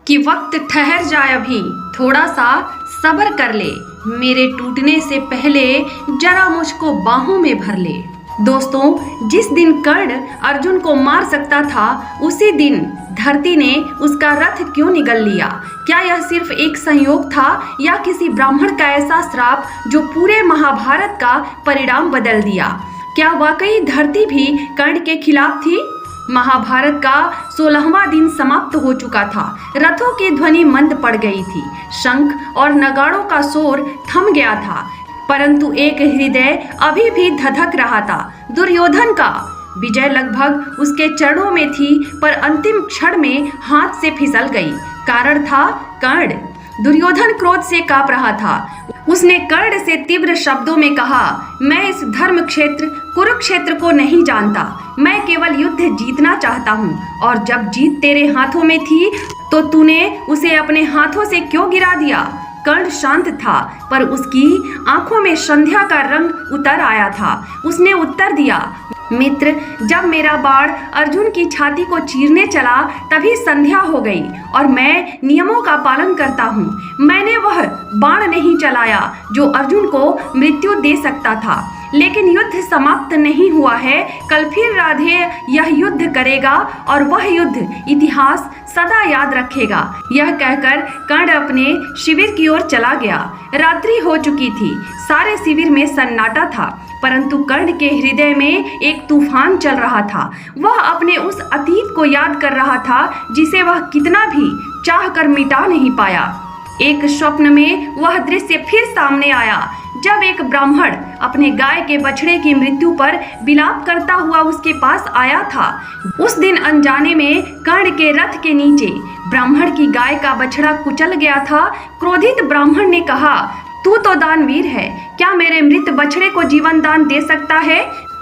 कि वक्त ठहर जाए, अभी थोड़ा सा सब्र कर ले, मेरे टूटने से पहले जरा मुझको बाहों में भर ले। दोस्तों, जिस दिन कर्ण अर्जुन को मार सकता था, उसी दिन धरती ने उसका रथ क्यों निगल लिया? क्या यह सिर्फ एक संयोग था या किसी ब्राह्मण का ऐसा श्राप जो पूरे महाभारत का परिणाम बदल दिया? क्या वाकई धरती भी कर्ण के खिलाफ थी? महाभारत का 16वां दिन समाप्त हो चुका था। रथों की ध्वनि मंद पड़ गई थी, शंख और नगाड़ों का शोर थम गया था, परंतु एक हृदय अभी भी धधक रहा था, दुर्योधन का। विजय लगभग उसके चरणों में थी, पर अंतिम क्षण में हाथ से फिसल गई। कारण था कर्ण। दुर्योधन क्रोध से कांप रहा था। उसने कर्ण से तीव्र शब्दों में कहा, मैं इस धर्म क्षेत्र कुरुक्षेत्र को नहीं जानता, मैं केवल युद्ध जीतना चाहता हूँ। और जब जीत तेरे हाथों में थी तो तूने उसे अपने हाथों से क्यों गिरा दिया? कर्ण शांत था, पर उसकी आंखों में संध्या का रंग उतर आया था। उसने उत्तर दिया, मित्र, जब मेरा बाण अर्जुन की छाती को चीरने चला तभी संध्या हो गई, और मैं नियमों का पालन करता हूँ। मैंने वह बाण नहीं चलाया जो अर्जुन को मृत्यु दे सकता था। लेकिन युद्ध समाप्त नहीं हुआ है। कल फिर राधे यह युद्ध करेगा और वह युद्ध इतिहास सदा याद रखेगा। यह कहकर कर्ण अपने शिविर की ओर चला गया। रात्रि हो चुकी थी, सारे शिविर में सन्नाटा था, परंतु कर्ण के हृदय में एक तूफान चल रहा था। वह अपने उस अतीत को याद कर रहा था जिसे वह कितना भी चाह कर मिटा नहीं पाया। एक स्वप्न में वह दृश्य फिर सामने आया, जब एक ब्राह्मण अपने गाय के बछड़े की मृत्यु पर विलाप करता हुआ उसके पास आया था। उस दिन अनजाने में कर्ण के रथ के नीचे ब्राह्मण की गाय का बछड़ा कुचल गया था। क्रोधित ब्राह्मण ने कहा, तू तो दानवीर है, क्या मेरे मृत बछड़े को जीवन दान दे सकता है?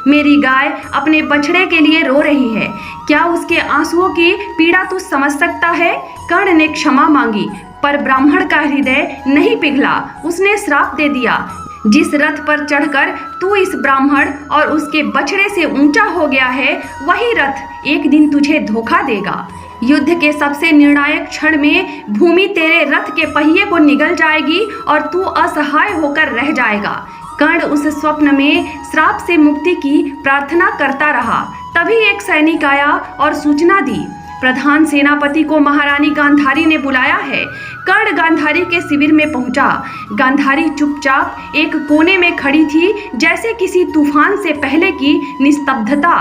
मेरी गाय अपने बछड़े के लिए रो रही है, क्या उसके आंसुओं की पीड़ा तू समझ सकता है? कर्ण ने क्षमा मांगी, पर ब्राह्मण का हृदय नहीं पिघला। उसने श्राप दे दिया, जिस रथ पर चढ़कर तू इस ब्राह्मण और उसके बछड़े से ऊंचा हो गया है, वही रथ एक दिन तुझे धोखा देगा। युद्ध के सबसे निर्णायक क्षण में भूमि तेरे रथ के पहिए को निगल जाएगी और तू असहाय होकर रह जाएगा। कर्ण उस स्वप्न में श्राप से मुक्ति की प्रार्थना करता रहा। तभी एक सैनिक आया और सूचना दी, प्रधान सेनापति को महारानी गांधारी ने बुलाया है। कर्ण गांधारी के शिविर में पहुंचा। गांधारी चुपचाप एक कोने में खड़ी थी, जैसे किसी तूफान से पहले की निस्तब्धता।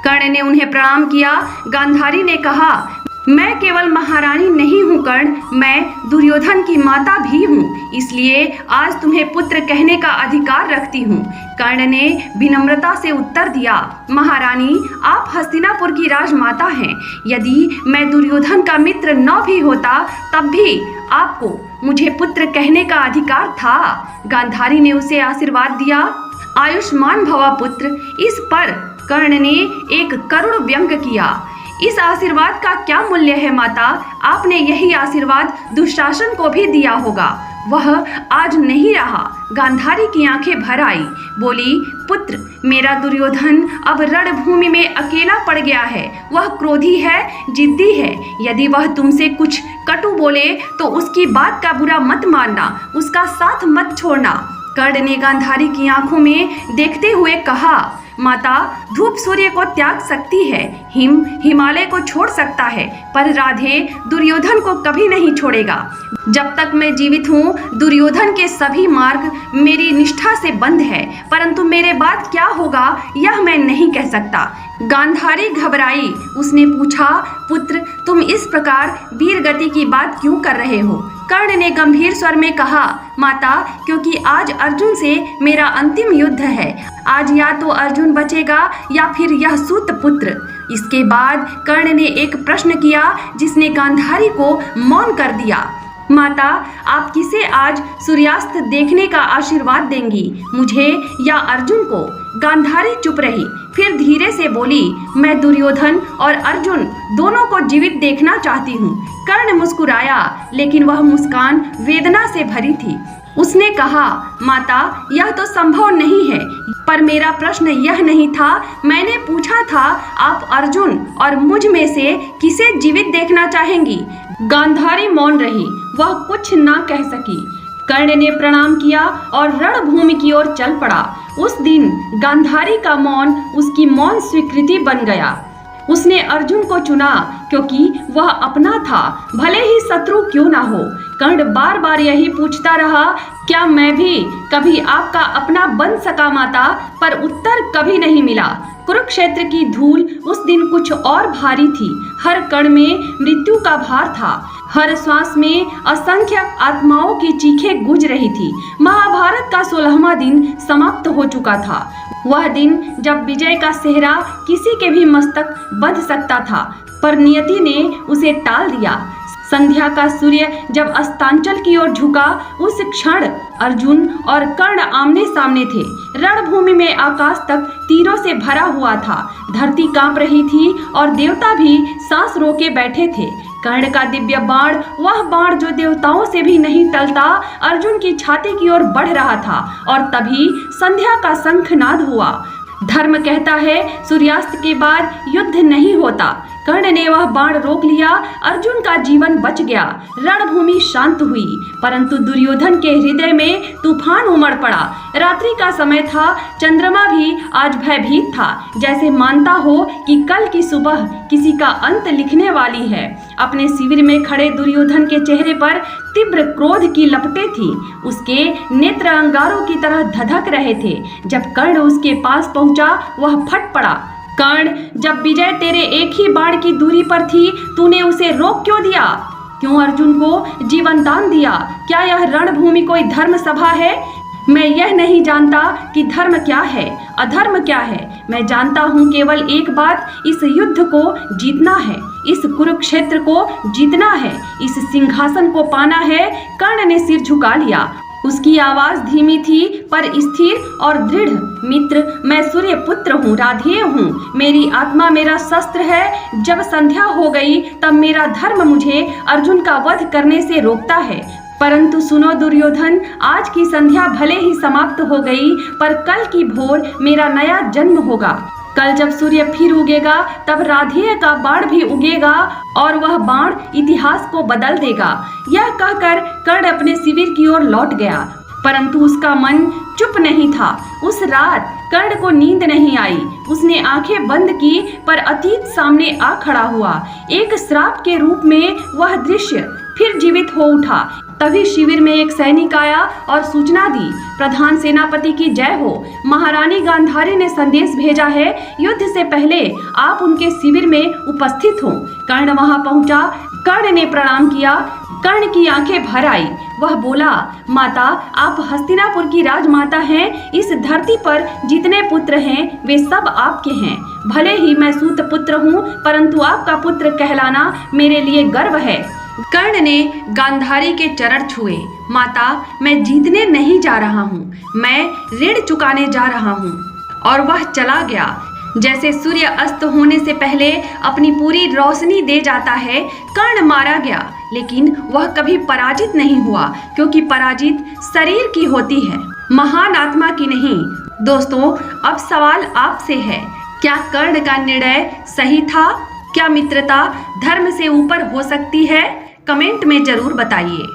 कर्ण ने उन्हें प्रणाम किया। गांधारी ने कहा, मैं केवल महारानी नहीं हूँ कर्ण, मैं दुर्योधन की माता भी हूँ, इसलिए आज तुम्हें पुत्र कहने का अधिकार रखती हूँ। कर्ण ने विनम्रता से उत्तर दिया, महारानी, आप हस्तिनापुर की राजमाता हैं। यदि मैं दुर्योधन का मित्र न भी होता तब भी आपको मुझे पुत्र कहने का अधिकार था। गांधारी ने उसे आशीर्वाद दिया, आयुष्मान भवा पुत्र। इस पर कर्ण ने एक करुण व्यंग किया, इस आशीर्वाद का क्या मूल्य है माता? आपने यही आशीर्वाद दुशासन को भी दिया होगा, वह आज नहीं रहा। गांधारी की आंखें भर आई, बोली, पुत्र, मेरा दुर्योधन अब रणभूमि में अकेला पड़ गया है। वह क्रोधी है, जिद्दी है। यदि वह तुमसे कुछ कटु बोले तो उसकी बात का बुरा मत मानना, उसका साथ मत छोड़ना। कर्ण ने गांधारी की आंखों में देखते हुए कहा, माता, धूप सूर्य को त्याग सकती है, हिम हिमालय को छोड़ सकता है, पर राधे दुर्योधन को कभी नहीं छोड़ेगा। जब तक मैं जीवित हूँ, दुर्योधन के सभी मार्ग मेरी निष्ठा से बंद है, परंतु मेरे बाद क्या होगा यह मैं नहीं कह सकता। गांधारी घबराई। उसने पूछा, पुत्र, तुम इस प्रकार वीर गति की बात क्यों कर रहे हो? कर्ण ने गंभीर स्वर में कहा, माता, क्योंकि आज अर्जुन से मेरा अंतिम युद्ध है। आज या तो अर्जुन बचेगा या फिर यह सूत पुत्र। इसके बाद कर्ण ने एक प्रश्न किया जिसने गांधारी को मौन कर दिया, माता, आप किसे आज सूर्यास्त देखने का आशीर्वाद देंगी, मुझे या अर्जुन को? गांधारी चुप रही, फिर धीरे से बोली, मैं दुर्योधन और अर्जुन दोनों को जीवित देखना चाहती हूँ। कर्ण मुस्कुराया, लेकिन वह मुस्कान वेदना से भरी थी। उसने कहा, माता, यह तो संभव नहीं है, पर मेरा प्रश्न यह नहीं था। मैंने पूछा था, आप अर्जुन और मुझ में से किसे जीवित देखना चाहेंगी? गांधारी मौन रही, वह कुछ ना कह सकी। कर्ण ने प्रणाम किया और रणभूमि की ओर चल पड़ा। उस दिन गांधारी का मौन उसकी मौन स्वीकृति बन गया। उसने अर्जुन को चुना क्योंकि वह अपना था, भले ही शत्रु क्यों ना हो। कर्ण बार बार यही पूछता रहा, क्या मैं भी कभी आपका अपना बन सका माता? पर उत्तर कभी नहीं मिला। कुरुक्षेत्र की धूल उस दिन कुछ और भारी थी। हर कण में मृत्यु का भार था, हर श्वास में असंख्य आत्माओं की चीखें गूंज रही थी। महाभारत का 16वां दिन समाप्त हो चुका था। वह दिन जब विजय का सेहरा किसी के भी मस्तक बंध सकता था, पर नियति ने उसे टाल दिया। संध्या का सूर्य जब अस्तांचल की ओर झुका, उस क्षण अर्जुन और कर्ण आमने सामने थे। रणभूमि में आकाश तक तीरों से भरा हुआ था। धरती कांप रही थी और देवता भी सांस रोके बैठे थे। कर्ण का दिव्य बाण, वह बाण जो देवताओं से भी नहीं टलता, अर्जुन की छाती की ओर बढ़ रहा था और तभी संध्या का शंखनाद हुआ। धर्म कहता है सूर्यास्त के बाद युद्ध नहीं होता। कर्ण ने वह बाण रोक लिया, अर्जुन का जीवन बच गया। रणभूमि शांत हुई, परंतु दुर्योधन के हृदय में तूफान उमड़ पड़ा। रात्रि का समय था, चंद्रमा भी आज भयभीत था, जैसे मानता हो कि कल की सुबह किसी का अंत लिखने वाली है। अपने शिविर में खड़े दुर्योधन के चेहरे पर तीव्र क्रोध की लपटें थी। उसके नेत्र अंगारों की तरह धधक रहे थे। जब कर्ण उसके पास पहुंचा, वह फट पड़ा। कर्ण, जब विजय तेरे एक ही बाण की दूरी पर थी, तूने उसे रोक क्यों दिया? क्यों अर्जुन को जीवन दान दिया? क्या यह रणभूमि कोई धर्म सभा है? मैं यह नहीं जानता कि धर्म क्या है, अधर्म क्या है। मैं जानता हूँ केवल एक बात, इस युद्ध को जीतना है, इस कुरुक्षेत्र को जीतना है, इस सिंहासन को पाना है। कर्ण ने सिर झुका लिया। उसकी आवाज धीमी थी पर स्थिर और दृढ़। मित्र, मैं सूर्य पुत्र हूँ, राधेय हूँ। मेरी आत्मा मेरा शस्त्र है। जब संध्या हो गई तब मेरा धर्म मुझे अर्जुन का वध करने से रोकता है। परंतु सुनो दुर्योधन, आज की संध्या भले ही समाप्त हो गई, पर कल की भोर मेरा नया जन्म होगा। कल जब सूर्य फिर उगेगा, तब राधेय का बाण भी उगेगा और वह बाण इतिहास को बदल देगा। यह कहकर कर्ण अपने शिविर की ओर लौट गया, परंतु उसका मन चुप नहीं था। उस रात कर्ण को नींद नहीं आई। उसने आंखें बंद की, पर अतीत सामने आ खड़ा हुआ। एक श्राप के रूप में वह दृश्य फिर जीवित हो उठा। तभी शिविर में एक सैनिक आया और सूचना दी, प्रधान सेनापति की जय हो। महारानी गांधारी ने संदेश भेजा है, युद्ध से पहले आप उनके शिविर में उपस्थित हो। कर्ण वहां पहुंचा। कर्ण ने प्रणाम किया। कर्ण की आंखें भर आई। वह बोला, माता, आप हस्तिनापुर की राजमाता हैं। इस धरती पर जितने पुत्र हैं वे सब आपके हैं। भले ही मैं सूत पुत्र हूँ, परंतु आपका पुत्र कहलाना मेरे लिए गर्व है। कर्ण ने गांधारी के चरण छुए। माता, मैं जीतने नहीं जा रहा हूँ, मैं ऋण चुकाने जा रहा हूँ। और वह चला गया। जैसे सूर्य अस्त होने से पहले अपनी पूरी रोशनी दे जाता है, कर्ण मारा गया, लेकिन वह कभी पराजित नहीं हुआ, क्योंकि पराजित शरीर की होती है, महान आत्मा की नहीं। दोस्तों, अब सवाल आपसे है, क्या कर्ण का निर्णय सही था? क्या मित्रता धर्म से ऊपर हो सकती है? कमेंट में जरूर बताइए।